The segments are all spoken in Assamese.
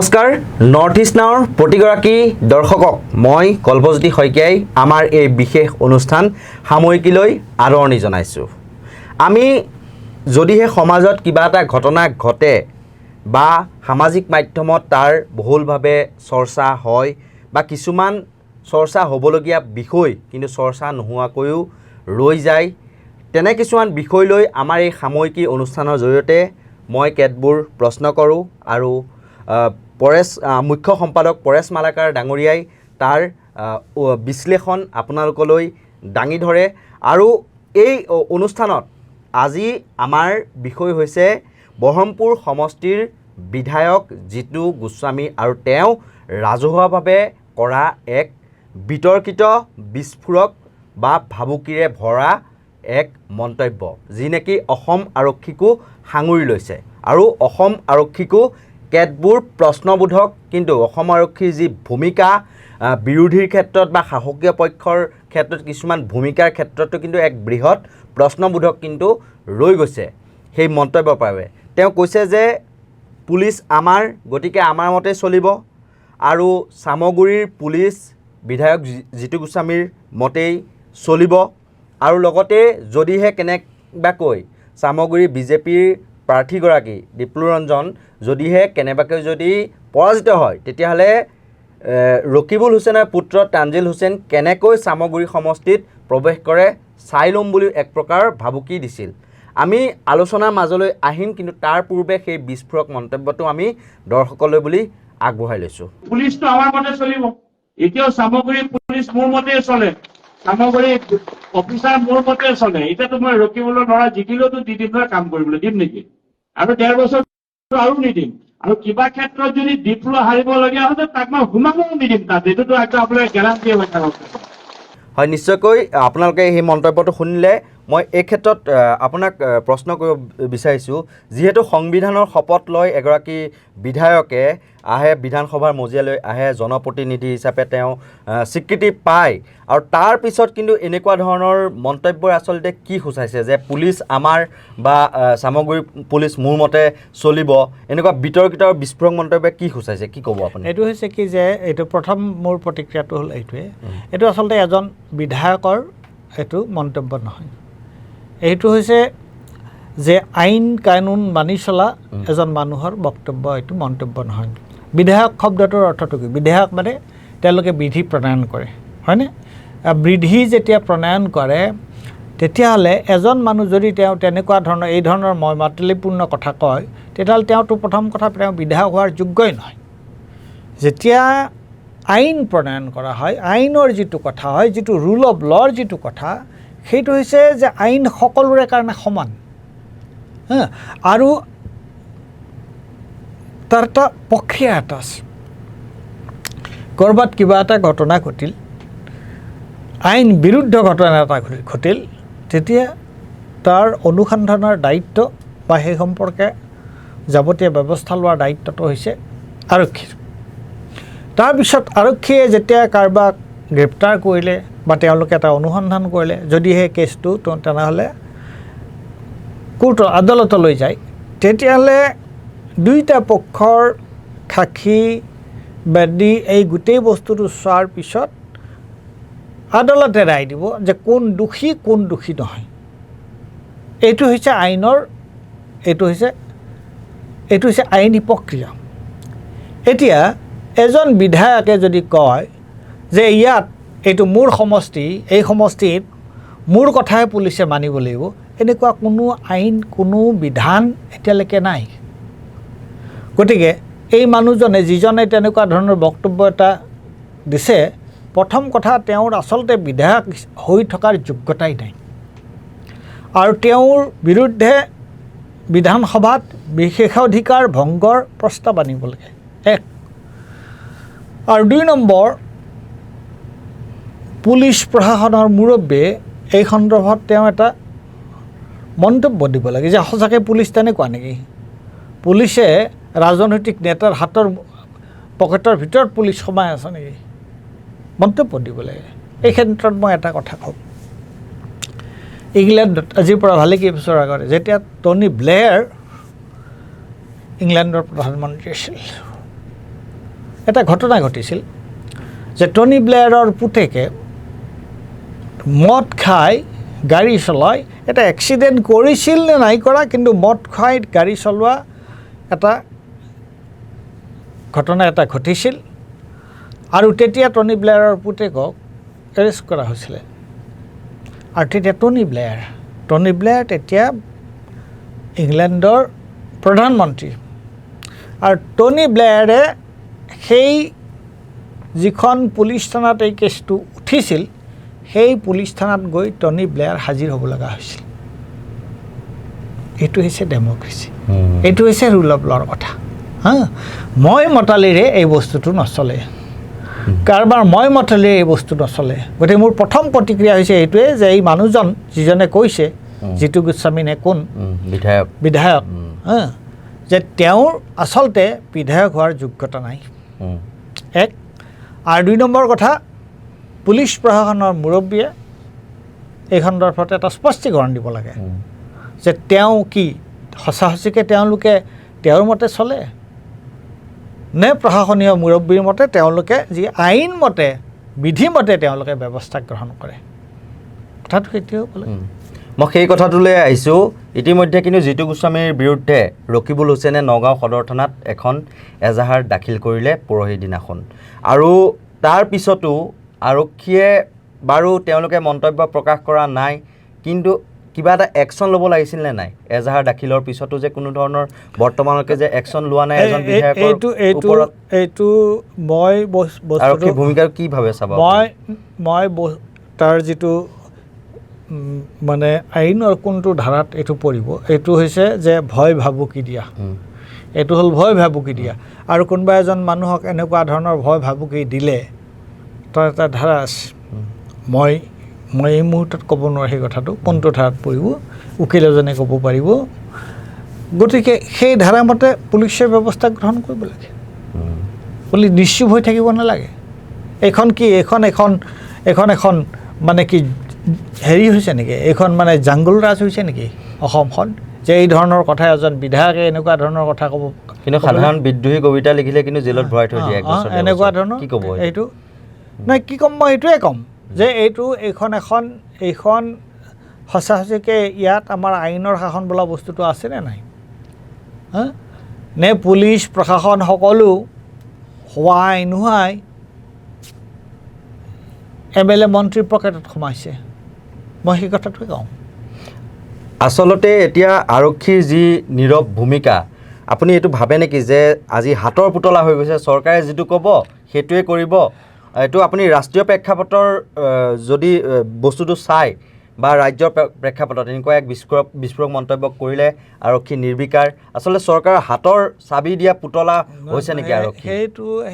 নমস্কাৰ নৰ্থ ইষ্ট নাওৰ প্ৰতিগৰাকী দৰ্শকক মই কল্পজ্যোতি শইকীয়াই আমাৰ এই বিশেষ অনুষ্ঠান সাময়িকীলৈ আদৰণি জনাইছোঁ। আমি যদিহে সমাজত কিবা এটা ঘটনা ঘটে বা সামাজিক মাধ্যমত তাৰ বহুলভাৱে চৰ্চা হয় বা কিছুমান চৰ্চা হ'বলগীয়া বিষয় কিন্তু চৰ্চা নোহোৱাকৈও ৰৈ যায়, তেনে কিছুমান বিষয় লৈ আমাৰ এই সাময়িকী অনুষ্ঠানৰ জৰিয়তে মই কেতবোৰ প্ৰশ্ন কৰোঁ আৰু মুখ্য সম্পাদক পৰেশ মালাকাৰ ডাঙৰীয়াই তাৰ বিশ্লেষণ আপোনালোকলৈ দাঙি ধৰে। আৰু এই অনুষ্ঠানত আজি আমাৰ বিষয় হৈছে বহৰমপুৰ সমষ্টিৰ বিধায়ক জিতু গোস্বামী আৰু তেওঁ ৰাজহুৱাভাৱে কৰা এক বিতৰ্কিত বিস্ফোৰক বা ভাবুকিৰে ভৰা এক মন্তব্য, যি নেকি অসম আৰক্ষীকো সাঙুৰি লৈছে আৰু অসম আৰক্ষীকো কেতবোৰ প্ৰশ্নবোধক কিন্তু অসম আৰক্ষীৰ যি ভূমিকা বিৰোধীৰ ক্ষেত্ৰত বা শাসকীয় পক্ষৰ ক্ষেত্ৰত কিছুমান ভূমিকাৰ ক্ষেত্ৰতো কিন্তু এক বৃহৎ প্ৰশ্নবোধক কিন্তু ৰৈ গৈছে। সেই মন্তব্যৰ বাবে তেওঁ কৈছে যে পুলিচ আমাৰ, গতিকে আমাৰ মতে চলিব, আৰু চামগুৰিৰ পুলিচ বিধায়ক জিতু গোস্বামীৰ মতেই চলিব, আৰু লগতে যদিহে কেনেবাকৈ চামগুৰি বিজেপিৰ প্ৰাৰ্থীগৰাকী ডিপ্লুৰঞ্জন যদিহে কেনেবাকৈ যদি পৰাজিত হয় তেতিয়াহ'লে ৰকিবুল হুছেইনৰ পুত্ৰ তানজিল হুছেইন কেনেকৈ চামগুৰি সমষ্টিত প্ৰৱেশ কৰে চাই ল'ম বুলি এক প্ৰকাৰ ভাবুকি দিছিল। আমি আলোচনাৰ মাজলৈ আহিম, কিন্তু তাৰ পূৰ্বে সেই বিস্ফোৰক মন্তব্যটো আমি দৰ্শকলৈ বুলি আগবঢ়াই লৈছোঁ। পুলিচটো আমাৰ মতে চলিব, এতিয়াও চামগুৰি পুলিচ মোৰ মতে চলে, চামগুৰি অফিচাৰ মোৰ মতে চলে। এতিয়াতো মই ৰকিবুলৰ ল'ৰা জিকিলেওতো দি দিম নহয়, কাম কৰিবলৈ দিম নেকি? আৰু ১.৫ বছৰ আৰু নিদিম, আৰু কিবা ক্ষেত্ৰত যদি ডিপ্ল হাৰিবলগীয়া হয় তাক মই সোমাবও নিদিম তাত। এইটোতো একদম আপোনালোকে গেৰাণ্টি হৈ থাকক। হয়, নিশ্চয়কৈ আপোনালোকে সেই মন্তব্যটো শুনিলে। মই এই ক্ষেত্ৰত আপোনাক প্ৰশ্ন কৰিব বিচাৰিছোঁ, যিহেতু সংবিধানৰ শপত লৈ এগৰাকী বিধায়কে আহে, বিধানসভাৰ মজিয়ালৈ আহে, জনপ্ৰতিনিধি হিচাপে তেওঁ স্বীকৃতি পায়, আৰু তাৰ পিছত কিন্তু এনেকুৱা ধৰণৰ মন্তব্যই আচলতে কি সূচাইছে যে পুলিচ আমাৰ বা চামগুৰি পুলিচ মোৰ মতে চলিব, এনেকুৱা বিতৰ্কিত আৰু বিস্ফোৰক মন্তব্যই কি সূচাইছে, কি ক'ব আপুনি? এইটো হৈছে কি যে এইটো প্ৰথম মোৰ প্ৰতিক্ৰিয়াটো হ'ল এইটোৱে, এইটো আচলতে এজন বিধায়কৰ এইটো মন্তব্য নহয়। এইটো হৈছে যে আইন কানুন মানি চলা এজন মানুহৰ বক্তব্য, এইটো মন্তব্য নহয়। বিধায়ক শব্দটোৰ অৰ্থটো কি? বিধায়ক মানে তেওঁলোকে বিধি প্ৰণয়ন কৰে, হয়নে? বিধি যেতিয়া প্ৰণয়ন কৰে তেতিয়াহ'লে এজন মানুহ যদি তেওঁ তেনেকুৱা ধৰণৰ এই ধৰণৰ মইমাতলিপূৰ্ণ কথা কয়, তেতিয়াহ'লে তেওঁতো প্ৰথম কথা তেওঁ বিধায়ক হোৱাৰ যোগ্যই নহয়। যেতিয়া আইন প্ৰণয়ন কৰা হয়, আইনৰ যিটো কথা হয়, যিটো ৰুল অফ ল'ৰ যিটো কথা, সেইটো হৈছে যে আইন সকলোৰে কাৰণে সমান, আৰু তাৰ এটা প্ৰক্ৰিয়া এটা আছে। ক'ৰবাত কিবা এটা ঘটনা ঘটিল, আইন বিৰুদ্ধ ঘটনা এটা ঘটিল, তেতিয়া তাৰ অনুসন্ধানৰ দায়িত্ব বা সেই সম্পৰ্কে যাৱতীয় ব্যৱস্থা লোৱাৰ দায়িত্বটো হৈছে আৰক্ষীৰ। তাৰপিছত আৰক্ষীয়ে যেতিয়া কাৰোবাক গ্ৰেপ্তাৰ কৰিলে বা তেওঁলোকে এটা অনুসন্ধান কৰিলে, যদিহে কেছটো তেনেহ'লে কোৰ্টৰ আদালতলৈ যায়, তেতিয়াহ'লে দুয়োটা পক্ষৰ সাক্ষী বাদী এই গোটেই বস্তুটো চোৱাৰ পিছত আদালতে ৰায় দিব যে কোন দোষী কোন দোষী নহয়। এইটো হৈছে আইনৰ, এইটো হৈছে আইনী প্ৰক্ৰিয়া। এতিয়া এজন বিধায়কে যদি কয় যে ইয়াত এইটো মোৰ সমষ্টি, এই সমষ্টিত মোৰ কথাই পুলিচে মানিব লাগিব, এনেকুৱা কোনো আইন কোনো বিধান এতিয়ালৈকে নাই। গতিকে এই মানুহজনে যিজনে তেনেকুৱা ধৰণৰ বক্তব্য এটা দিছে, প্ৰথম কথা তেওঁৰ আচলতে বিধায়ক হৈ থকাৰ যোগ্যতাই নাই, আৰু তেওঁৰ বিৰুদ্ধে বিধানসভাত বিশেষাধিকাৰ ভংগৰ প্ৰস্তাৱ আনিব লাগে, এক। আৰু ২ নম্বৰ, পুলিচ প্ৰশাসনৰ মুৰব্বীয়ে এই সন্দৰ্ভত তেওঁ এটা মন্তব্য দিব লাগে যে সঁচাকৈ পুলিচ তেনেকুৱা নেকি? পুলিচে ৰাজনৈতিক নেতাৰ হাতৰ পকেটৰ ভিতৰত পুলিচ সোমাই আছে নেকি? মন্তব্য দিব লাগে। এই ক্ষেত্ৰত মই এটা কথা কওঁ, ইংলেণ্ডত আজিৰ পৰা ভালে কেইবছৰ আগতে যেতিয়া টনি ব্লেয়াৰ ইংলেণ্ডৰ প্ৰধানমন্ত্ৰী আছিল, এটা ঘটনা ঘটিছিল যে টনি ব্লেয়াৰৰ পুতেকে মদ খাই গাড়ী চলাই এটা এক্সিডেণ্ট কৰিছিল নে নাই কৰা, কিন্তু মদ খাই গাড়ী চলোৱা এটা ঘটনা এটা ঘটিছিল আৰু তেতিয়া টনি ব্লেয়াৰৰ পুতেকক এৰেষ্ট কৰা হৈছিলে। আৰু তেতিয়া টনি ব্লেয়াৰ তেতিয়া ইংলেণ্ডৰ প্ৰধানমন্ত্ৰী। আৰু টনি ব্লেয়াৰে সেই যিখন পুলিচ থানাত এই কেছটো উঠিছিল সেই পুলিচ থানাত গৈ টনি ব্লেয়াৰ হাজিৰ হ'ব লগা হৈছিল। এইটো হৈছে ডেম'ক্ৰেচি, এইটো হৈছে ৰুল অফ ল'ৰ কথা। মই মতালিৰে এই বস্তুটো নচলে, কাৰোবাৰ মই মতালিৰে এই বস্তু নচলে। গতিকে মোৰ প্ৰথম প্ৰতিক্ৰিয়া হৈছে এইটোৱে যে এই মানুহজন যিজনে কৈছে জিতু গোস্বামী নে কোন বিধায়ক যে তেওঁৰ আচলতে বিধায়ক হোৱাৰ যোগ্যতা নাই, এক। আৰু 2 নম্বৰ কথা, পুলিচ প্ৰশাসনৰ মুৰব্বীয়ে এই সন্দৰ্ভত এটা স্পষ্টীকৰণ দিব লাগে যে তেওঁ কি সঁচাসঁচিকৈ তেওঁলোকে তেওঁৰ মতে চলে নে প্ৰশাসনীয় মুৰব্বীৰ মতে তেওঁলোকে যি আইন মতে বিধিমতে তেওঁলোকে ব্যৱস্থা গ্ৰহণ কৰে। কথাটো সেইটোৱে ক'লে। মই সেই কথাটোলৈ আহিছোঁ। ইতিমধ্যে কিন্তু জিতু গোস্বামীৰ বিৰুদ্ধে ৰকিবুল হুছেইনে নগাঁও সদৰ থানাত এখন এজাহাৰ দাখিল কৰিলে পৰহি দিনাখন। আৰু তাৰ পিছতো আৰক্ষীয়ে বাৰু তেওঁলোকে মন্তব্য প্ৰকাশ কৰা নাই, কিন্তু কিবা এটা একশ্যন ল'ব লাগিছিল নে নাই? এজাহাৰ দাখিলৰ পিছতো যে কোনো ধৰণৰ বৰ্তমানলৈকে যে একশ্যন লোৱা নাই এজন বিধায়কৰ ওপৰত, এইটো মই আৰক্ষীৰ ভূমিকা কি ভাবে চাব? মই তাৰ যিটো মানে আইনৰ কোনটো ধাৰাত এইটো পৰিব, এইটো হৈছে যে ভয় ভাবুকি দিয়া। এইটো হ'ল ভয় ভাবুকি দিয়া। আৰু কোনোবা এজন মানুহক এনেকুৱা ধৰণৰ ভয় ভাবুকি দিলে তাৰ এটা ধাৰা আছে। মই এই মুহূৰ্তত ক'ব নোৱাৰোঁ সেই কথাটো কোনটো ধাৰাত পৰিব, উকিল এজনে ক'ব পাৰিব। গতিকে সেই ধাৰামতে পুলিচে ব্যৱস্থা গ্ৰহণ কৰিব লাগে। পুলিচ নিশ্চুপ হৈ থাকিব নালাগে। এইখন কি এখন মানে কি হেৰি হৈছে নেকি? এইখন মানে জাংগুল ৰাজ হৈছে নেকি অসমখন, যে এই ধৰণৰ কথা এজন বিধায়কে এনেকুৱা ধৰণৰ কথা ক'ব? কিন্তু সাধাৰণ বিদ্ৰোহী কবিতা লিখিলে কিন্তু জেলত ভৰাই থৈ দিয়ে এনেকুৱা ধৰণৰ। কি ক'ব এইটো নহয়, কি ক'ম মই এইটোৱে ক'ম যে এইখন সঁচাসঁচিকৈ ইয়াত আমাৰ আইনৰ শাসন বোলা বস্তুটো আছেনে নাই? নে পুলিচ প্ৰশাসন সকলো হোৱাই নোহোৱাই MLA মন্ত্ৰীৰ পকেটত সোমাইছে? মই সেই কথাটোৱে কওঁ। আচলতে এতিয়া আৰক্ষীৰ যি নীৰৱ ভূমিকা, আপুনি এইটো ভাবে নেকি যে আজি হাতৰ পুতলা হৈ গৈছে, চৰকাৰে যিটো ক'ব সেইটোৱে কৰিব? এইটো আপুনি ৰাষ্ট্ৰীয় প্ৰেক্ষাপটৰ যদি বস্তুটো চায় বা ৰাজ্যৰ প্ৰেক্ষাপটত এনেকুৱা এক বিস্ফোৰক মন্তব্য কৰিলে আৰক্ষী নিৰ্বিকাৰ, আচলতে চৰকাৰৰ হাতৰ চাবি দিয়া পুতলা হৈছে নেকি আৰক্ষী?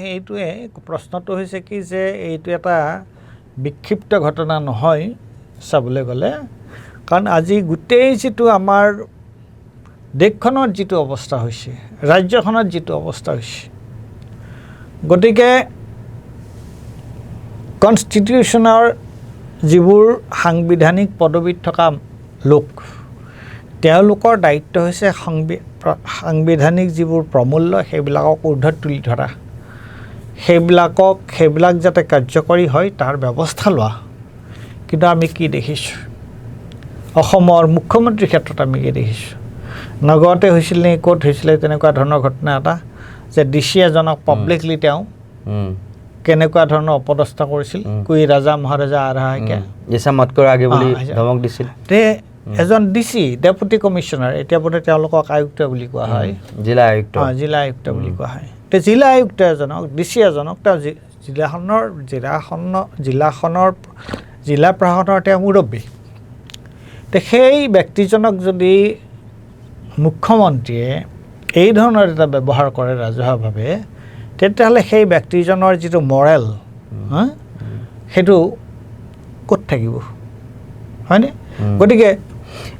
সেইটোৱে প্ৰশ্নটো হৈছে কি যে এইটো এটা বিক্ষিপ্ত ঘটনা নহয় চাবলৈ গ'লে। কাৰণ আজি গোটেই যিটো আমাৰ দেশখনত যিটো অৱস্থা হৈছে, ৰাজ্যখনত যিটো অৱস্থা হৈছে, গতিকে কনষ্টিটিউশ্যনৰ যিবোৰ সাংবিধানিক পদবীত থকা লোক, তেওঁলোকৰ দায়িত্ব হৈছে সাংবিধানিক যিবোৰ প্ৰমূল্য সেইবিলাকক ঊৰ্ধত তুলি ধৰা, সেইবিলাক যাতে কাৰ্যকৰী হয় তাৰ ব্যৱস্থা লোৱা। কিন্তু আমি কি দেখিছোঁ অসমৰ মুখ্যমন্ত্ৰীৰ ক্ষেত্ৰত? আমি কি দেখিছোঁ? নগৰতে হৈছিল নে ক'ত হৈছিলে তেনেকুৱা ধৰণৰ ঘটনা এটা, যে DC এজনক পাব্লিকলি তেওঁ কেনেকুৱা ধৰণৰ অপদস্থ কৰিছিল, কুই ৰাজা মহাৰাজা আৰাহাকে ধমক দিছিল। তে এজন DC ডেপুটি কমিশ্যনাৰ, এতিয়া বোধহয় তেওঁলোকক আয়ুক্ত বুলি কোৱা হয়, জিলা আয়ুক্ত বুলি কোৱা হয়। তে জিলা আয়ুক্ত এজনক, DC এজনক তেওঁ জিলা প্ৰশাসনৰ তেওঁ মুৰব্বী। তে সেই ব্যক্তিজনক যদি মুখ্যমন্ত্ৰীয়ে এই ধৰণৰ এটা ব্যৱহাৰ কৰে ৰাজহুৱাভাৱে, তেতিয়াহ'লে সেই ব্যক্তিজনৰ যিটো মৰেল সেইটো ক'ত থাকিব, হয়নে? গতিকে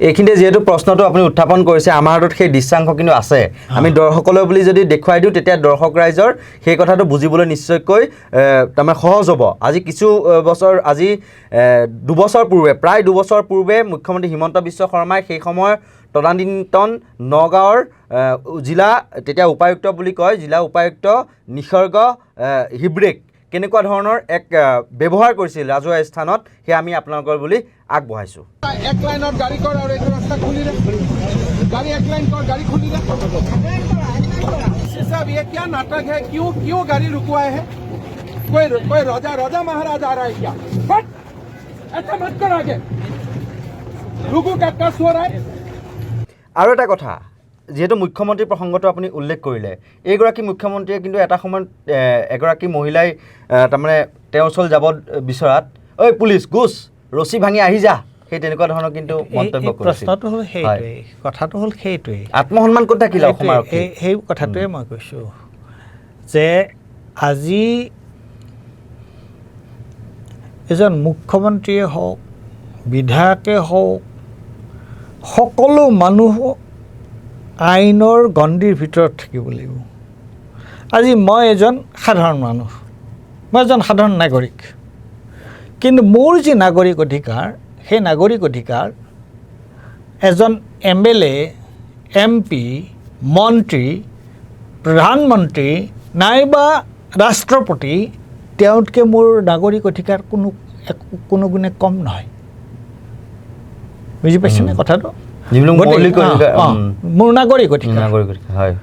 এইখিনিতে যিহেতু প্ৰশ্নটো আপুনি উত্থাপন কৰিছে, আমাৰ হাতত সেই দৃশ্যাংশ কিন্তু আছে। আমি দৰ্শকলৈ বুলি যদি দেখুৱাই দিওঁ তেতিয়া দৰ্শক ৰাইজৰ সেই কথাটো বুজিবলৈ নিশ্চয়কৈ তাৰমানে সহজ হ'ব। আজি প্ৰায় দুবছৰ পূৰ্বে মুখ্যমন্ত্ৰী হিমন্ত বিশ্ব শৰ্মাই সেই সময়ৰ তদানীন্তন নগাঁৱৰ জিলা তেতিয়া উপায়ুক্ত বুলি কয় জিলা উপায়ুক্ত নিসৰ্গ হিব্ৰেক কেনেকুৱা ধৰণৰ এক ব্যৱহাৰ কৰিছিল ৰাজহুৱা স্থানত সেয়া আমি আপোনালোকৰ বুলি আগবঢ়াইছোঁ एक लाइन और गाड़ी कर और एक रास्ता खुली रहे गाड़ी एक लाइन कर गाड़ी खुली रहे साहब ये क्या नाटक है क्यों क्यों गाड़ी रुकवाए है कोई राजा महाराज आ रहा है क्या हट ऐसा मत कर आगे रुकू का कस हो रहा है আৰু এটা কথা যিহেতু মুখ্যমন্ত্ৰী প্ৰসংগটো আপুনি উল্লেখ কৰিলে এইগৰাকী মুখ্যমন্ত্ৰীয়ে কিন্তু এটা সময়ত এগৰাকী মহিলাই তাৰমানে তেওঁৰ ওচৰলৈ যাব বিচৰাত ঐ পুলিচ গুছ ৰছী ভাঙি আহি যা সেই তেনেকুৱা ধৰণৰ কিন্তু মন্তব্য কৰিছিল প্ৰশ্নটো হ'ল সেইটোৱেই কথাটো হ'ল সেইটোৱেই আত্মসন্মান ক'ত থাকিল অসম আৰক্ষী সেই কথাটোৱে মই কৈছোঁ যে আজি এজন মুখ্যমন্ত্ৰীয়ে হওক বিধায়কে হওক সকলো মানুহ আইনৰ গণ্ডিৰ ভিতৰত থাকিব লাগিব আজি মই এজন সাধাৰণ মানুহ মই এজন সাধাৰণ নাগৰিক কিন্তু মোৰ যি নাগৰিক অধিকাৰ সেই নাগৰিক অধিকাৰ এজন MLA MP মন্ত্ৰী প্ৰধানমন্ত্ৰী নাইবা ৰাষ্ট্ৰপতি তেওঁতকৈ মোৰ নাগৰিক অধিকাৰ কোনো গুণে কম নহয় বুজি পাইছেনে কথাটো মোৰ নাগৰিক অধিকাৰ হয়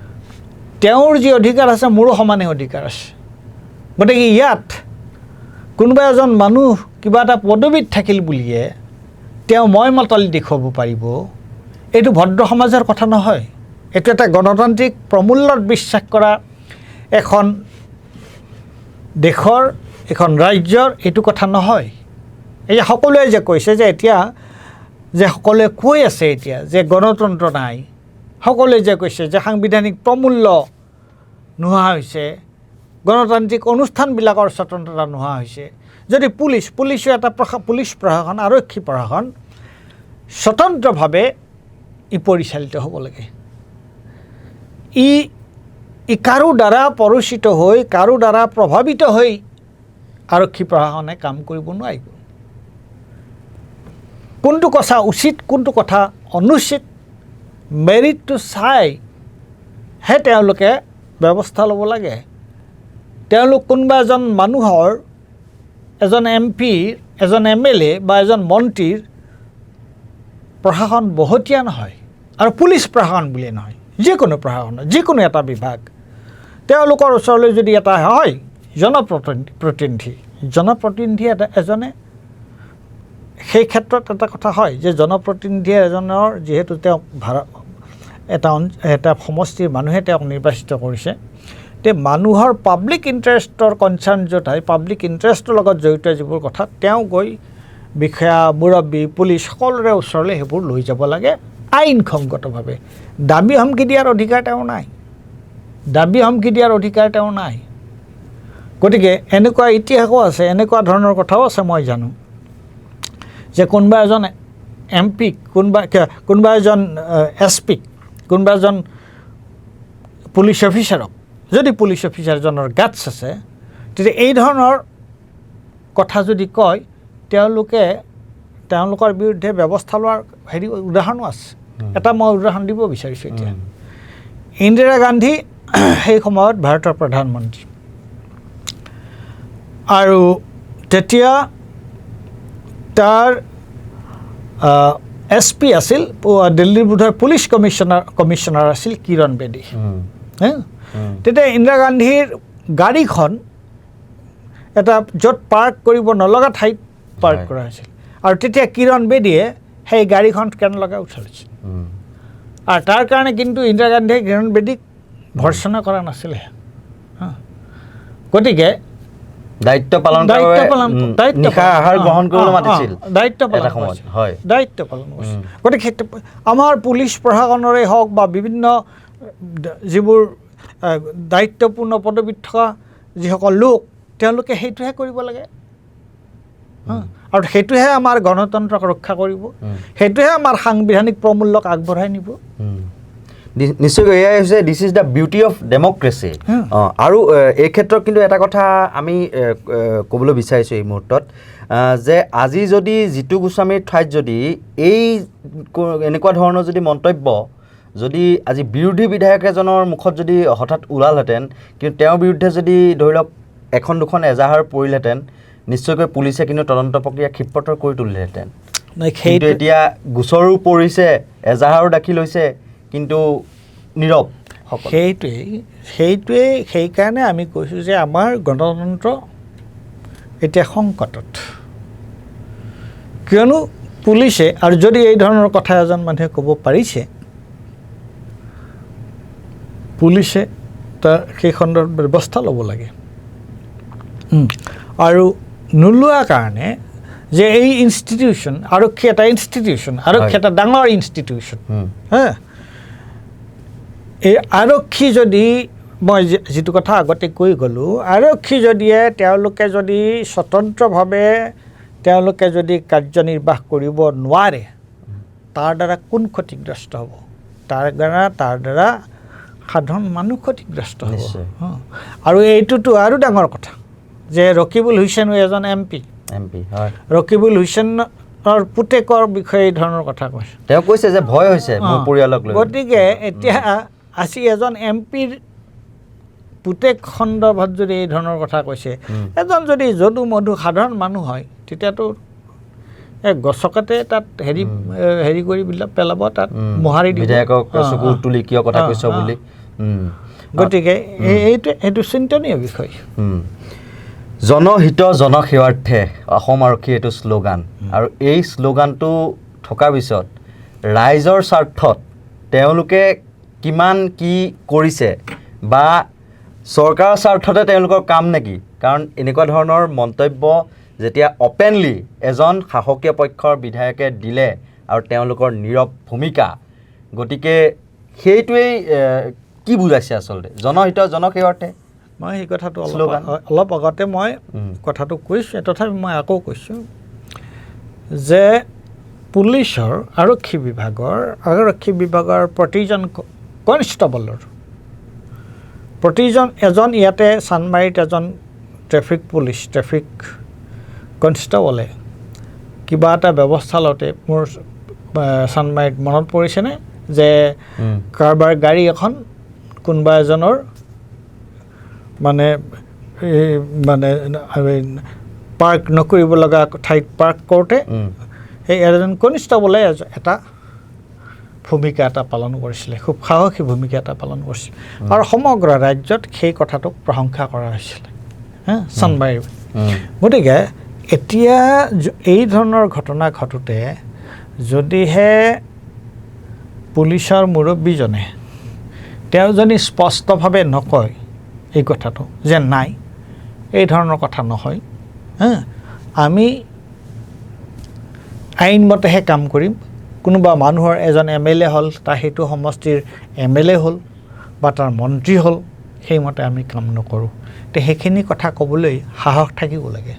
তেওঁৰ যি অধিকাৰ আছে মোৰো সমানে অধিকাৰ আছে গতিকে ইয়াত কোনোবা এজন মানুহ কিবা এটা পদবীত থাকিল বুলিয়ে তেওঁ মই মাতালি দেখুৱাব পাৰিব এইটো ভদ্ৰ সমাজৰ কথা নহয় এইটো এটা গণতান্ত্ৰিক প্ৰমূল্যত বিশ্বাস কৰা এখন দেশৰ এখন ৰাজ্যৰ এইটো কথা নহয় এই সকলোৱে যে কৈছে যে এতিয়া যে সকলোৱে কৈ আছে এতিয়া যে গণতন্ত্ৰ নাই সকলোৱে যে কৈছে যে সাংবিধানিক প্ৰমূল্য নোহোৱা হৈছে গণতান্ত্ৰিক অনুষ্ঠানবিলাকৰ স্বতন্ত্ৰতা নোহোৱা হৈছে যদি পুলিচো এটা পুলিচ প্ৰশাসন আৰক্ষী প্ৰশাসন স্বতন্ত্ৰভাৱে পৰিচালিত হ'ব লাগে ই কাৰো দ্বাৰা পৰিচিত হৈ কাৰো দ্বাৰা প্ৰভাৱিত হৈ আৰক্ষী প্ৰশাসনে কাম কৰিব নোৱাৰিব কোনটো কথা উচিত কোনটো কথা অনুচিত মেৰিটটো চাইহে তেওঁলোকে ব্যৱস্থা ল'ব লাগে তেওঁলোক কোনোবা এজন মানুহৰ এজন MPৰ এজন MLA বা এজন মন্ত্ৰীৰ প্ৰশাসন বহতীয়া নহয় আৰু পুলিচ প্ৰশাসন বুলিয়ে নহয় যিকোনো প্ৰশাসন যিকোনো এটা বিভাগ তেওঁলোকৰ ওচৰলৈ যদি এটা হয় জনপ্ৰতিনিধি এজনে সেই ক্ষেত্ৰত এটা কথা হয় যে জনপ্ৰতিনিধি এজনৰ যিহেতু তেওঁ এটা সমষ্টিৰ মানুহে তেওঁক নিৰ্বাচিত কৰিছে তে মানুহৰ পাব্লিক ইণ্টাৰেষ্টৰ কনচাৰ্ণ য'ত হয় পাব্লিক ইণ্টাৰেষ্টৰ লগত জড়িত যিবোৰ কথা তেওঁ গৈ বিষয়া মুৰব্বী পুলিচ সকলোৰে ওচৰলৈ সেইবোৰ লৈ যাব লাগে আইনসংগতভাৱে দাবী হুমকি দিয়াৰ অধিকাৰ তেওঁৰ নাই গতিকে এনেকুৱা ইতিহাসো আছে এনেকুৱা ধৰণৰ কথাও আছে মই জানো যে কোনোবা এজন MPক কোনোবা এজন SPক কোনোবা এজন পুলিচ অফিচাৰক যদি পুলিচ অফিচাৰজনৰ গাটছ আছে তেতিয়া এই ধৰণৰ কথা যদি কয় তেওঁলোকৰ বিৰুদ্ধে ব্যৱস্থা লোৱাৰ উদাহৰণো আছে এটা মই উদাহৰণ দিব বিচাৰিছোঁ এতিয়া ইন্দিৰা গান্ধী সেই সময়ত ভাৰতৰ প্ৰধানমন্ত্ৰী আৰু তেতিয়া তাৰ SP আছিল দিল্লীৰ বোধহয় পুলিচ কমিশ্যনাৰ আছিল কিৰণ বেদী তেতিয়া ইন্দিৰা গান্ধীৰ গাড়ীখন এটা য'ত পাৰ্ক কৰিব নলগা ঠাইত পাৰ্ক কৰা হৈছিল আৰু তেতিয়া কিৰণ বেদীয়ে সেই গাড়ীখন কেনেলগাই উঠাইছিল আৰু তাৰ কাৰণে কিন্তু ইন্দিৰা গান্ধীয়ে কিৰণ বেদীক ভৰ্ৎসনা কৰা নাছিলে গতিকে দায়িত্ব পালন গতিকে আমাৰ পুলিচ প্ৰশাসনৰে হওক বা বিভিন্ন যিবোৰ দায়িত্বপূৰ্ণ পদবীত থকা যিসকল লোক তেওঁলোকে সেইটোহে কৰিব লাগে আৰু সেইটোহে আমাৰ গণতন্ত্ৰক ৰক্ষা কৰিব সেইটোহে আমাৰ সাংবিধানিক প্ৰমূল্যক আগবঢ়াই নিব নিশ্চয়কৈ এয়াই হৈছে this is the beauty of democracy. আৰু এই ক্ষেত্ৰত কিন্তু এটা কথা আমি ক'বলৈ বিচাৰিছোঁ এই মুহূৰ্তত যে আজি যদি জিতু গোস্বামীৰ ঠাইত যদি এনেকুৱা ধৰণৰ যদি মন্তব্য যদি আজি বিৰোধী বিধায়ক এজনৰ মুখত যদি হঠাৎ ওলালহেঁতেন, কিন্তু তেওঁৰ বিৰুদ্ধে যদি ধৰি লওক এখন দুখন এজাহাৰ পৰিলহেঁতেন, নিশ্চয়কৈ পুলিচে কিন্তু তদন্ত প্ৰক্ৰিয়া ক্ষিপ্ৰতৰ কৰি তুলিলেহেঁতেন। কিন্তু এতিয়া গোচৰো পৰিছে, এজাহাৰো দাখিল হৈছে, কিন্তু নীৰৱ। সেইকাৰণে আমি কৈছোঁ যে আমাৰ গণতন্ত্ৰ এতিয়া সংকটত। কিয়নো পুলিচে, আৰু যদি এই ধৰণৰ কথা এজন মানুহে ক'ব পাৰিছে, পুলিচে তাৰ সেই খণ্ডত ব্যৱস্থা ল'ব লাগে। আৰু নোলোৱা কাৰণে যে এই ইনষ্টিটিউশ্যন, আৰক্ষী এটা ইনষ্টিটিউশ্যন, আৰক্ষী এটা ডাঙৰ ইনষ্টিটিউশ্যন, হা, এই আৰক্ষী যদি, মই যিটো কথা আগতে কৈ গ'লোঁ, আৰক্ষী যদিয়ে তেওঁলোকে যদি স্বতন্ত্ৰভাৱে তেওঁলোকে যদি কাৰ্যনিৰ্বাহ কৰিব নোৱাৰে, তাৰ দ্বাৰা কোন ক্ষতিগ্ৰস্ত হ'ব? তাৰ দ্বাৰা সাধাৰণ মানুহ ক্ষতিগ্ৰস্ত হ'ব। আৰু এইটোতো আৰু ডাঙৰ কথা যে ৰকিবুল হুছেইনো এজন MP, ৰকিবুল হুছেইনৰ পুতেকৰ বিষয়ে এই ধৰণৰ কথা কৈছে। তেওঁ কৈছে যে ভয় হৈছে মোৰ পৰিয়ালক লৈ। গতিকে এতিয়া আজি এজন MPৰ পুতেক সন্দৰ্ভত যদি এই ধৰণৰ কথা কৈছে, এজন যদি যদু মধু সাধাৰণ মানুহ হয়, তেতিয়াতো গছকতে তাত হেৰি কৰি পেলাব, তাত মোহাৰি দিব, বিধায়কক চকু তুলি কিয় কথা কৈছ বুলি। গতিকে এইটো চিন্তনীয় বিষয়। জনহিত জনসেৱাৰ্থে অসম আৰক্ষীৰ এইটো শ্লোগান, আৰু এই শ্লোগানটো থকাৰ পিছত ৰাইজৰ স্বাৰ্থত তেওঁলোকে কিমান কি কৰিছে, বা চৰকাৰৰ স্বাৰ্থতে তেওঁলোকৰ কাম নেকি? কাৰণ এনেকুৱা ধৰণৰ মন্তব্য যেতিয়া অপেনলি এজন শাসকীয় পক্ষৰ বিধায়কে দিলে আৰু তেওঁলোকৰ নীৰৱ ভূমিকা, গতিকে সেইটোৱেই কি বুজাইছে আচলতে জনহিত জনসেৱাৰ্থে? মই সেই কথাটো অলপ আগতে মই কথাটো কৈছোঁ, তথাপি মই আকৌ কৈছোঁ যে পুলিচৰ আৰক্ষী বিভাগৰ প্ৰতিজন কনষ্টেবলৰ, এজন ইয়াতে চান্দমাৰীত এজন ট্ৰেফিক কনষ্টেবলে কিবা এটা ব্যৱস্থা লওঁতে মোৰ চান্দমাৰীত মনত পৰিছেনে যে কাৰোবাৰ গাড়ী এখন কোনোবা এজনৰ মানে পাৰ্ক নকৰিব লগা ঠাইত পাৰ্ক কৰোঁতে সেই এজন কনষ্টেবলে এটা ভূমিকা এটা পালন কৰিছিলে, খুব সাহসী ভূমিকা এটা পালন কৰিছিল, আৰু সমগ্ৰ ৰাজ্যত সেই কথাটোক প্ৰশংসা কৰা হৈছিলে, চান্দমাৰীৰ। গতিকে এতিয়া এই ধৰণৰ ঘটনা ঘটোতে যদিহে পুলিচৰ মুৰব্বীজনে তেওঁ যদি স্পষ্টভাৱে নকয় এই কথাটো যে নাই, এই ধৰণৰ কথা নহয়, আমি আইনমতেহে কাম কৰিম, কোনোবা মানুহৰ এজন MLA হ'ল, তাৰ সেইটো সমষ্টিৰ MLA হ'ল বা তাৰ মন্ত্ৰী হ'ল, সেইমতে আমি কাম নকৰোঁ। তো সেইখিনি কথা ক'বলৈ সাহস থাকিব লাগে।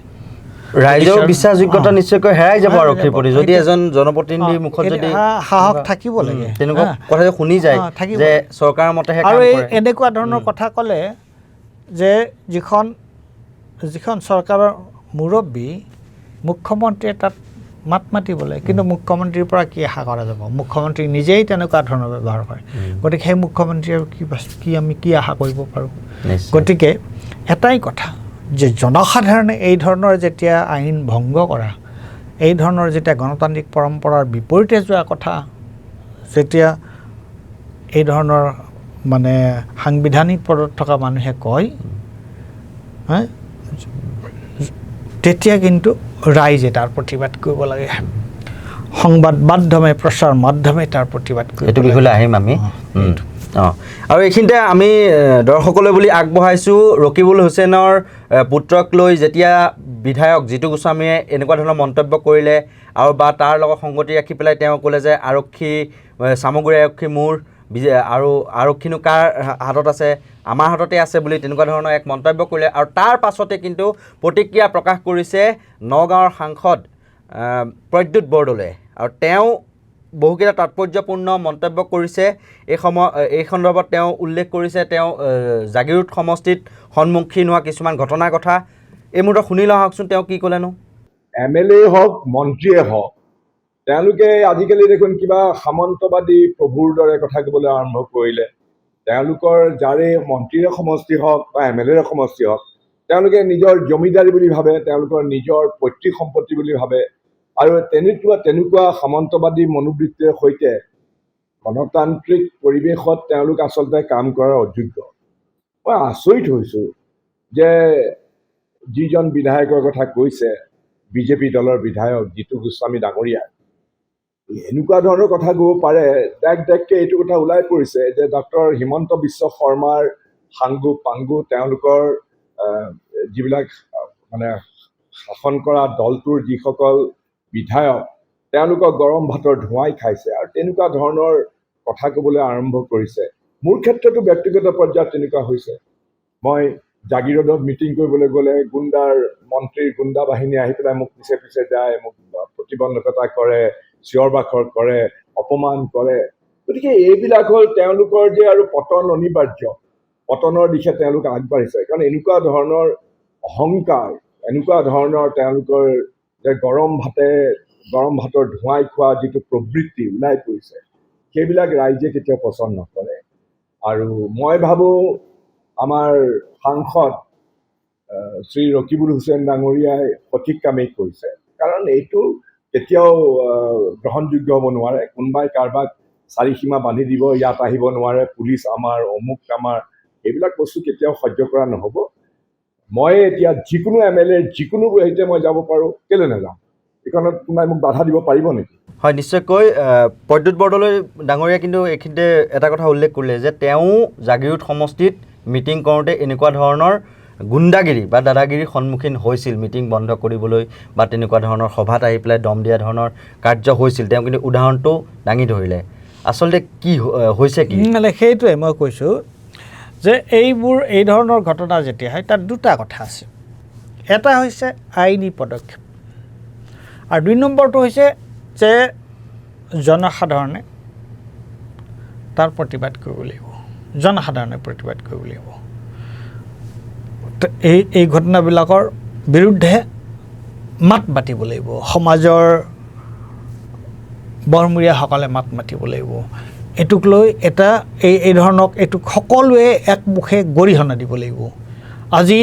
ৰাইজৰ বিশ্বাসযোগ্যতা নিশ্চয়কৈ হেৰাই যাব আৰক্ষীৰ প্ৰতি যদি এজন জনপ্ৰতিনিধিৰ মুখত যদি সাহস থাকিব লাগে, তেনেকুৱা কথা শুনি যায় যে চৰকাৰৰ মতেহে কাম কৰে। আৰু এনেকুৱা ধৰণৰ কথা ক'লে যে যিখন চৰকাৰৰ মুৰব্বী, মুখ্যমন্ত্ৰীয়ে তাত মাত মাতিব লাগে, কিন্তু মুখ্যমন্ত্ৰীৰ পৰা কি আশা কৰা যাব? মুখ্যমন্ত্ৰী নিজেই তেনেকুৱা ধৰণৰ ব্যৱহাৰ কৰে, গতিকে সেই মুখ্যমন্ত্ৰীয়ে আমি কি আশা কৰিব পাৰোঁ? গতিকে এটাই কথা যে জনসাধাৰণে এই ধৰণৰ যেতিয়া আইন ভংগ কৰা, এই ধৰণৰ যেতিয়া গণতান্ত্ৰিক পৰম্পৰাৰ বিপৰীতে যোৱা কথা যেতিয়া এই ধৰণৰ মানে সাংবিধানিক পদত থকা মানুহে কয়, তেতিয়া কিন্তু ৰাইজে তাৰ প্ৰতিবাদ কৰিব লাগে, সংবাদ মাধ্যমে, প্ৰচাৰ মাধ্যমে তাৰ প্ৰতিবাদ কৰিব। এইটো বিষয়লৈ আহিম আমি। আৰু এইখিনিতে আমি দৰ্শকলৈ বুলি আগবঢ়াইছোঁ ৰকিবুল হুছেইনৰ পুত্ৰক লৈ যেতিয়া বিধায়ক জিতু গোস্বামীয়ে এনেকুৱা ধৰণৰ মন্তব্য কৰিলে, আৰু বা তাৰ লগত সংগতি ৰাখি পেলাই তেওঁ ক'লে যে চামগুৰি আৰক্ষী মোৰ, আৰু আৰক্ষীনো কাৰ হাতত আছে, আমাৰ হাততে আছে বুলি তেনেকুৱা ধৰণৰ এক মন্তব্য কৰিলে। আৰু তাৰ পাছতে কিন্তু প্ৰতিক্ৰিয়া প্ৰকাশ কৰিছে নগাঁৱৰ সাংসদ প্ৰদ্যুৎ বৰদলৈ, আৰু তেওঁ বহুকেইটা তাৎপৰ্যপূৰ্ণ মন্তব্য কৰিছে। এই সন্দৰ্ভত তেওঁ উল্লেখ কৰিছে তেওঁ জাগিৰোড সমষ্টিত সন্মুখীন হোৱা কিছুমান ঘটনাৰ কথা। এই মুহূৰ্তত শুনি লওঁ আহকচোন তেওঁ কি ক'লেনো। MLA হওক মন্ত্ৰীয়ে হওক তেওঁলোকে আজিকালি দেখোন কিবা সামন্তবাদী প্ৰভুৰ দৰে কথা ক'বলৈ আৰম্ভ কৰিলে। তেওঁলোকৰ যাৰে মন্ত্ৰীৰে সমষ্টি হওক বা MLAৰে সমষ্টি হওক তেওঁলোকে নিজৰ জমিদাৰী বুলি ভাবে, তেওঁলোকৰ নিজৰ পৈতৃক সম্পত্তি বুলি ভাবে আৰু তেনেকুৱা সামন্তবাদী মনোবৃত্তিৰ সৈতে গণতান্ত্ৰিক পৰিৱেশত তেওঁলোক আচলতে কাম কৰাৰ অযোগ্য। মই আচৰিত হৈছোঁ যে যিজন বিধায়কৰ কথা কৈছে বিজেপি দলৰ বিধায়ক জিতু গোস্বামী ডাঙৰীয়াই এনেকুৱা ধৰণৰ কথা ক'ব পাৰে। ডাইৰেক্টকৈ এইটো কথা ওলাই পৰিছে যে ডক্টৰ হিমন্ত বিশ্ব শৰ্মাৰ সাংগু পাংগু তেওঁলোকৰ যিবিলাক মানে শাসন কৰা দলটোৰ যিসকল বিধায়ক তেওঁলোকক গৰম ভাতৰ ধোঁৱাই খাইছে আৰু তেনেকুৱা ধৰণৰ কথা ক'বলৈ আৰম্ভ কৰিছে। মোৰ ক্ষেত্ৰতো ব্যক্তিগত পৰ্যায়ত তেনেকুৱা হৈছে। মই জাগিৰোডত মিটিং কৰিবলৈ গ'লে মন্ত্ৰীৰ গুণ্ডা বাহিনী আহি পেলাই মোক পিছে পিছে যায়, মোক প্ৰতিবন্ধকতা কৰে, চিঞৰ বাখৰ কৰে, অপমান কৰে। গতিকে এইবিলাক হ'ল তেওঁলোকৰ যে আৰু পতন অনিবাৰ্য, পতনৰ দিশে তেওঁলোক আগবাঢ়িছে। কাৰণ এনেকুৱা ধৰণৰ অহংকাৰ, এনেকুৱা ধৰণৰ তেওঁলোকৰ যে গৰম ভাতৰ ধোঁৱাই খোৱা যিটো প্ৰবৃত্তি ওলাই পৰিছে সেইবিলাক ৰাইজে কেতিয়াও পচন্দ নকৰে। আৰু মই ভাবোঁ আমাৰ সাংসদ শ্ৰী ৰকিবুল হুছেইন ডাঙৰীয়াই সঠিক কামেই কৰিছে। কাৰণ এইটো কেতিয়াও গ্ৰহণযোগ্য হ'ব নোৱাৰে। কোনোবাই কাৰোবাক চাৰিসীমা বান্ধি দিব, ইয়াত আহিব নোৱাৰে, পুলিচ আমাৰ, অমুক আমাৰ, এইবিলাক বস্তু কেতিয়াও সহ্য কৰা নহ'ব। মই এতিয়া যিকোনো MLA যিকোনো হেৰিতে মই যাব পাৰোঁ, কেলৈ নাযাওঁ? এইখনত কোনোবাই মোক বাধা দিব পাৰিব নেকি? হয়, নিশ্চয়কৈ প্ৰদ্যুৎ বৰদলৈ ডাঙৰীয়াই কিন্তু এইখিনিতে এটা কথা উল্লেখ কৰিলে যে তেওঁ জাগিৰোড সমষ্টিত মিটিং কৰোঁতে এনেকুৱা ধৰণৰ গুণ্ডাগিৰি বা দাদাগিৰিৰ সন্মুখীন হৈছিল। মিটিং বন্ধ কৰিবলৈ বা তেনেকুৱা ধৰণৰ সভাত আহি পেলাই দম দিয়া ধৰণৰ কাৰ্য হৈছিল। তেওঁ কিন্তু উদাহৰণটো দাঙি ধৰিলে। আচলতে কি হৈছে কি মানে সেইটোৱে মই কৈছোঁ যে এই ধৰণৰ ঘটনা যেতিয়া হয় তাত দুটা কথা আছে। এটা হৈছে আইনী পদক্ষেপ আৰু 2 নম্বৰটো হৈছে যে জনসাধাৰণে তাৰ প্ৰতিবাদ কৰিব লাগিব, জনসাধাৰণে প্ৰতিবাদ কৰিব লাগিব। এই ঘটনাবিলাকৰ বিৰুদ্ধে মাত মাতিব লাগিব, সমাজৰ বৰমূৰীয়াসকলে মাত মাতিব লাগিব। এইটোক লৈ এই ধৰণক এইটোক সকলোৱে একমুখে গৰিহণা দিব লাগিব। আজি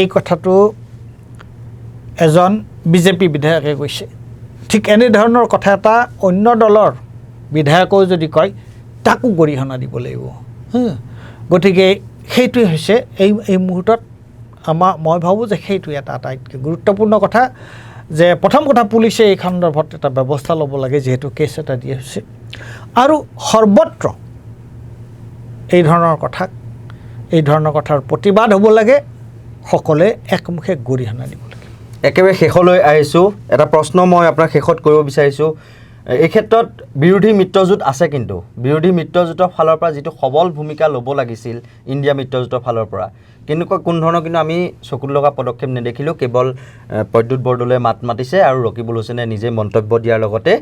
এই কথাটো এজন বিজেপি বিধায়কে কৈছে, ঠিক এনেধৰণৰ কথা এটা অন্য দলৰ বিধায়কেও যদি কয় তাকো গৰিহণা দিব লাগিব। গতিকে সেইটোৱে হৈছে এই মুহূৰ্তত মই ভাবোঁ যে সেইটোৱে এটা আটাইতকৈ গুৰুত্বপূৰ্ণ কথা যে প্ৰথম কথা পুলিচে এই সন্দৰ্ভত এটা ব্যৱস্থা ল'ব লাগে, যিহেতু কেছ এটা দিয়া হৈছে। আৰু সৰ্বত্ৰ এই ধৰণৰ কথাৰ প্ৰতিবাদ হ'ব লাগে, সকলোৱে একমুখে গৰিহণা দিব লাগে। একেবাৰে শেষলৈ আহিছোঁ, এটা প্ৰশ্ন মই আপোনাক শেষত কৰিব বিচাৰিছোঁ। এই ক্ষেত্ৰত বিৰোধী মিত্ৰজোঁট আছে, কিন্তু বিৰোধী মিত্ৰজোঁটৰ ফালৰ পৰা যিটো সবল ভূমিকা ল'ব লাগিছিল ইণ্ডিয়া মিত্ৰজোঁটৰ ফালৰ পৰা কোনো ধৰণৰ কিন্তু আমি চকুত লগা পদক্ষেপ নেদেখিলোঁ। কেৱল প্ৰদ্যুৎ বৰদলৈয়ে মাত মাতিছে আৰু ৰকিবুল হুছেইনে নিজে মন্তব্য দিয়াৰ লগতে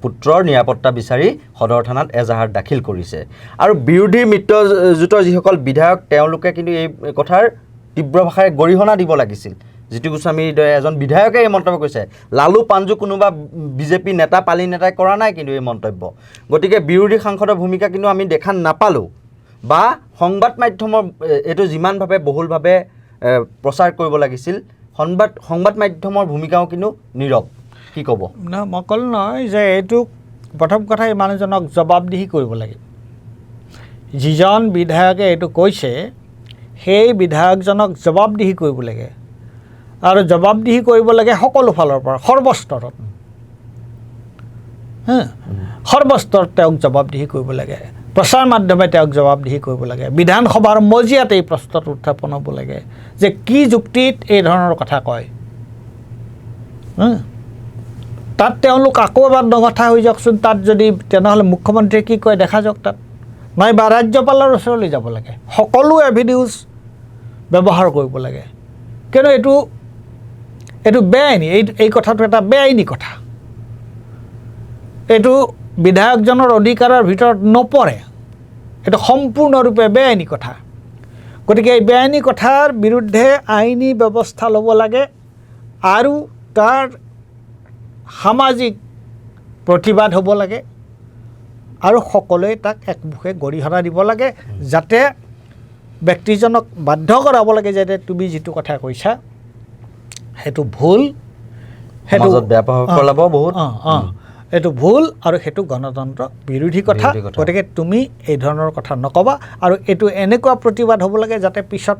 পুত্ৰৰ নিৰাপত্তা বিচাৰি সদৰ থানাত এজাহাৰ দাখিল কৰিছে। আৰু বিৰোধী মিত্ৰজোঁটৰ যিসকল বিধায়ক তেওঁলোকে কিন্তু এই কথাৰ তীব্ৰ ভাষাৰে গৰিহণা দিব লাগিছিল। জিতু গোস্বামীৰ দৰে এজন বিধায়কে এই মন্তব্য কৰিছে। লালু পাঞ্জু কোনোবা বিজেপি নেতা পালি নেতাই কৰা নাই কিন্তু এই মন্তব্য। গতিকে বিৰোধী সাংসদৰ ভূমিকা কিন্তু আমি দেখা নাপালোঁ বা সংবাদ মাধ্যমৰ এইটো যিমানভাৱে বহুলভাৱে প্ৰচাৰ কৰিব লাগিছিল সংবাদ মাধ্যমৰ ভূমিকাও কিন্তু নীৰৱ। কি ক'ব? মই ক'লো নহয় যে এইটো প্ৰথম কথা এই মানুহজনক জবাবদিহি কৰিব লাগে। যিজন বিধায়কে এইটো কৈছে সেই বিধায়কজনক জবাবদিহি কৰিব লাগে আৰু জবাবদিহি কৰিব লাগে সকলো ফালৰ পৰা, সৰ্বস্তৰত। সৰ্বস্তৰত তেওঁক জবাবদিহি কৰিব লাগে, প্ৰচাৰ মাধ্যমে তেওঁক জবাবদিহি কৰিব লাগে, বিধানসভাৰ মজিয়াত এই প্ৰশ্নটো উত্থাপন হ'ব লাগে যে কি যুক্তিত এই ধৰণৰ কথা কয়। তাত তেওঁলোক আকৌ এবাৰ নগঠা হৈ যাওকচোন। তাত যদি তেনেহ'লে মুখ্যমন্ত্ৰীয়ে কি কয় দেখা যাওক তাত, নাইবা ৰাজ্যপালৰ ওচৰলৈ যাব লাগে। সকলো এভিনিউজ ব্যৱহাৰ কৰিব লাগে, কিয়নো এইটো বেআইনী। এই কথাটো এটা বেআইনী কথা। এইটো বিধায়কজনৰ অধিকাৰৰ ভিতৰত নপৰে। এইটো সম্পূৰ্ণৰূপে বেআইনী কথা। গতিকে এই বেআইনী কথাৰ বিৰুদ্ধে আইনী ব্যৱস্থা ল'ব লাগে আৰু তাৰ সামাজিক প্ৰতিবাদ হ'ব লাগে আৰু সকলোৱে তাক একমুখে গৰিহণা দিব লাগে, যাতে ব্যক্তিজনক বাধ্য কৰাব লাগে যে তুমি যিটো কথা কৈছা সেইটো ভুল, সমাজত বেয়া প্ৰভাৱ পেলাব বহুত। এইটো ভুল আৰু সেইটো গণতন্ত্ৰ বিৰোধী কথা। গতিকে তুমি এই ধৰণৰ কথা নক'বা আৰু এইটো এনেকুৱা প্ৰতিবাদ হ'ব লাগে যাতে পিছত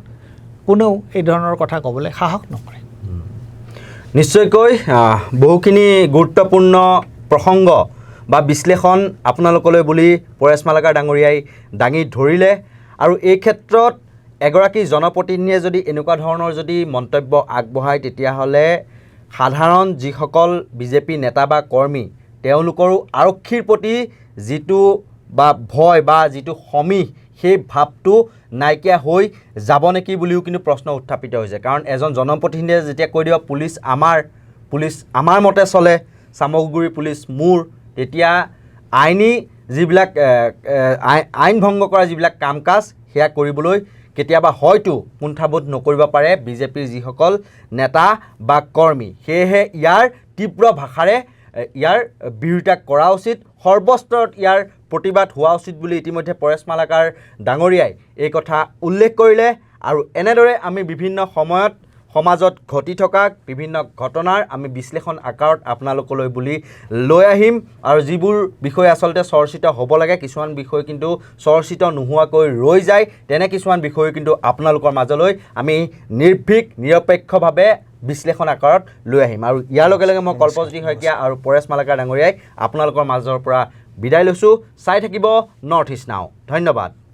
কোনেও এই ধৰণৰ কথা ক'বলৈ সাহস নকৰে। নিশ্চয়কৈ বহুখিনি গুৰুত্বপূৰ্ণ প্ৰসংগ বা বিশ্লেষণ আপোনালোকলৈ বুলি পৰেশ মালাকাৰ ডাঙৰীয়াই দাঙি ধৰিলে। আৰু এই ক্ষেত্ৰত এগৰাকী জনপ্ৰতিনিধিয়ে যদি এনেকুৱা ধৰণৰ যদি মন্তব্য আগবঢ়ায়, তেতিয়াহ'লে সাধাৰণ যিসকল বিজেপি নেতা বা কৰ্মী তেওঁলোকৰো আৰক্ষীৰ প্ৰতি যিটো বা ভয় বা যিটো সমীহ, সেই ভাৱটো নাইকিয়া হৈ যাব নেকি বুলিও কিন্তু প্ৰশ্ন উত্থাপিত হৈছে। কাৰণ এজন জনপ্ৰতিনিধিয়ে যেতিয়া কৈ দিব পুলিচ আমাৰ মতে চলে, চামগুৰি পুলিচ মোৰ, তেতিয়া আইনী যিবিলাক আইন ভংগ কৰা যিবিলাক কাম কাজ সেয়া কৰিবলৈ কেতিয়াবা হয়তো কুণ্ঠাবোধ নকৰিব পাৰে বিজেপিৰ যিসকল নেতা বা কৰ্মী। সেয়েহে ইয়াৰ তীব্ৰ ভাষাৰে ইয়াৰ বিৰোধিতা কৰা উচিত, সৰ্বস্তৰত ইয়াৰ প্ৰতিবাদ হোৱা উচিত বুলি ইতিমধ্যে পৰেশ মালাকাৰ ডাঙৰীয়াই এই কথা উল্লেখ কৰিলে। আৰু এনেদৰে আমি বিভিন্ন সময়ত সমাজত ঘটি থকা বিভিন্ন ঘটনাৰ আমি বিশ্লেষণ আকাৰত আপোনালোকলৈ বুলি লৈ আহিম। আৰু যিবোৰ বিষয় আচলতে চৰ্চিত হ'ব লাগে, কিছুমান বিষয় কিন্তু চৰ্চিত নোহোৱাকৈ ৰৈ যায়, তেনে কিছুমান বিষয় কিন্তু আপোনালোকৰ মাজলৈ আমি নিৰ্ভীক নিৰপেক্ষভাৱে বিশ্লেষণ আকাৰত লৈ আহিম। আৰু ইয়াৰ লগে লগে মই কল্পজ্যোতি শইকীয়া আৰু পৰেশ মালাকাৰ ডাঙৰীয়াই আপোনালোকৰ মাজৰ পৰা বিদায় লৈছোঁ। চাই থাকিব নৰ্থ ইষ্ট নাও। ধন্যবাদ।